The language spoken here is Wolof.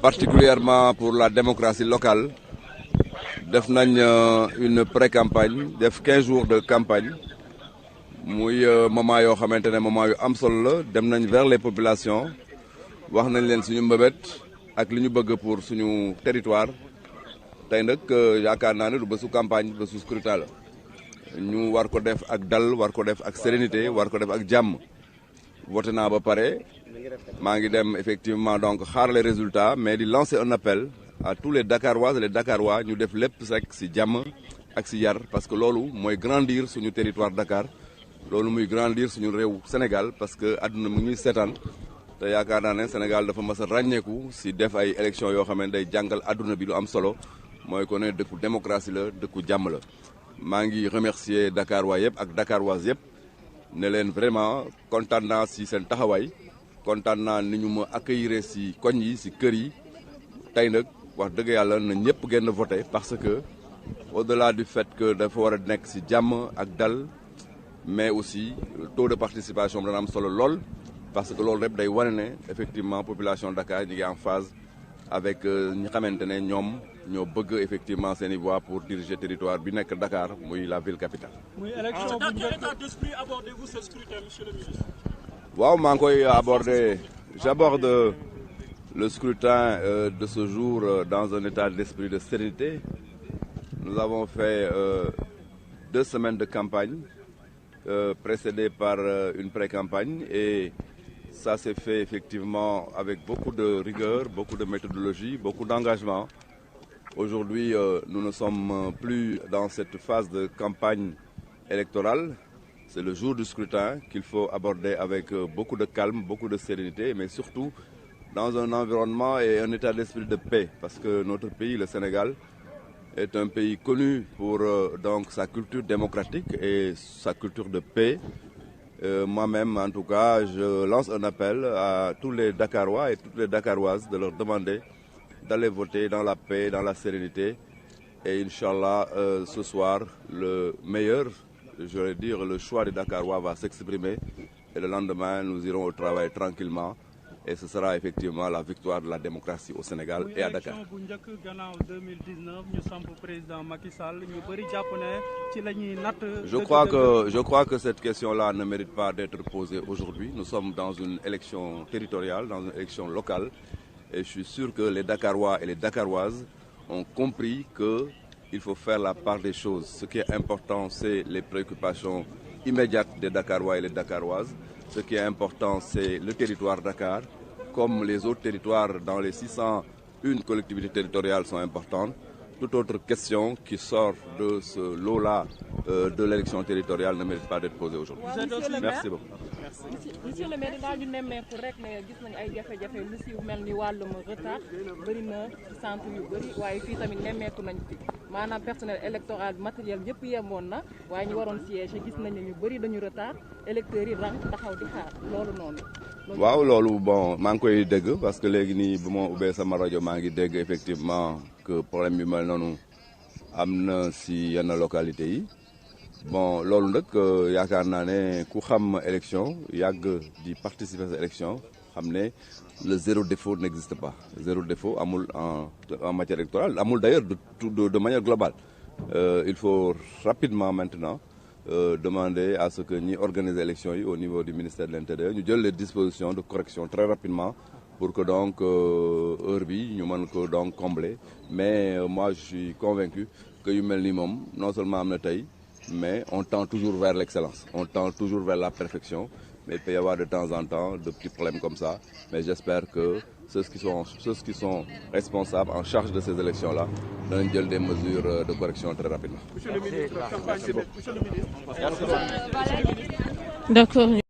particulièrement pour la démocratie locale def nañ une pré-campagne def 15 jours de campagne muy moment yoo xamante ne moment yu am solo la dem nañ vers les populations wax nañ leen suñu mbëbët ak li ñu bëgg pour suñu territoire tey nag yaakaar naa ne du bésu campagne bésu scrutin la ñu war ko def ak dal war ko def ak sérénité war ko def ak jàmm voté naa ba pare maa ngi dem effectivement donc xaar les résultats mais di lancer un appel à tous les Dakaroises et les Dakarois ñu def lépp rek ci jàmm ak ci yar parce que loolu mooy grandir suñu territoire Dakar loolu muy grandir suñu réew Sénégal parce que àdduna mu ñuy seetaan te yaakaar naa ne Sénégal dafa mas a ràññeeku ci def ay élections yoo xam ne day jàngal àdduna bi lu am solo mooy ko ne dëkku démocratie la dëkku jàmm la. maa ngi remercier Dakarois yëpp ak Dakaroises yëpp ne leen vraiment kontaan naa ci seen taxawaay kontaan naa ni ñu ma accueillir ci koñ yi ci kër yi tey nag wax dëgg yàlla na ñëpp génn voter parce que au-delà du fait que dafa war a nekk ci jàmm ak dal mais aussi le taux de participation dana am solo lool parce que loolu rek day wane ne effectivement population Dakar ñu ngi en phase avec ñi xamante ne ñoom ñoo bëgg effectivement seen i voix pour diriger territoire bi nekk Dakar muy la ville capitale. muy élection bu njëkk. Dans quel état d'esprit abordez-vous ce scrutin, monsieur le ministre? waaw maa ngi koy aborder j'aborde le scrutin de ce jour dans un état d'esprit de sérénité. Nous avons fait 2 semaines de campagne précédées par une pré-campagne et ça s'est fait effectivement avec beaucoup de rigueur, beaucoup de méthodologie, beaucoup d'engagement. Aujourd'hui, nous ne sommes plus dans cette phase de campagne électorale. C'est le jour du scrutin qu'il faut aborder avec beaucoup de calme, beaucoup de sérénité, mais surtout dans un environnement et un état d'esprit de paix. Parce que notre pays, le Sénégal, est un pays connu pour donc sa culture démocratique et sa culture de paix. Moi-même, en tout cas, je lance un appel à tous les Dakarois et toutes les Dakaroises de leur demander d'aller voter dans la paix, dans la sérénité. Et Inch'Allah, ce soir, le meilleur, je vais dire, le choix des Dakarois va s'exprimer. Et le lendemain, nous irons au travail tranquillement. Et ce sera effectivement la victoire de la démocratie au Sénégal et à Dakar. Je crois que cette question-là ne mérite pas d'être posée aujourd'hui. Nous sommes dans une élection territoriale, dans une élection locale. Et je suis sûr que les Dakarois et les Dakaroises ont compris qu'il faut faire la part des choses. Ce qui est important, c'est les préoccupations immédiates des Dakarois et les Dakaroises. Ce qui est important, c'est le territoire Dakar. Comme les autres territoires dans les 601 collectivités territoriales sont importantes, toute autre question qui sort de ce lot-là de l'élection territoriale ne mérite pas d'être posée aujourd'hui. Merci beaucoup. Monsieur le maire, daal ñu nemmeeku rek ne gis nañu ay jafe-jafe lu si mel ni wàllum retard bëri na ci centre yu bëri waaye fii tamit nemmeeku nañ fi maanaam personnel électoral matériel yëpp yemoon na waaye ñu waroon siège gis nañu ñu bëri dañu retard électeurs yi rang taxaw di xaar loolu noonu. waaw loolu bon maa ngi koy dégg parce que léegi nii bu ma ubbee sama rajo maa ngi dégg effectivement que problème yu mel noonu am na si yenn localités yi. bon loolu nag yaakaar naa ne ku xam élection yàgg di participer à élection xam ne le zéro défaut n'existe pas zéro défaut amul en matière électorale amul d'ailleurs de manière globale il faut rapidement maintenant demander à ce que ñi organiser élection yi au niveau du ministère de l'Intérieur ñu jël les dispositions de correction très rapidement pour que donc heure bi ñu mën ko donc combler mais moi je suis convaincu que yu mel ni moom non seulement am na tey mais on tend toujours vers l'excellence, on tend toujours vers la perfection, mais il peut y avoir de temps en temps de petits problèmes comme ça, mais j'espère que ceux qui sont responsables en charge de ces élections-là donnent des mesures de correction très rapidement. Monsieur le ministre, merci beaucoup. Monsieur le ministre. D'accord.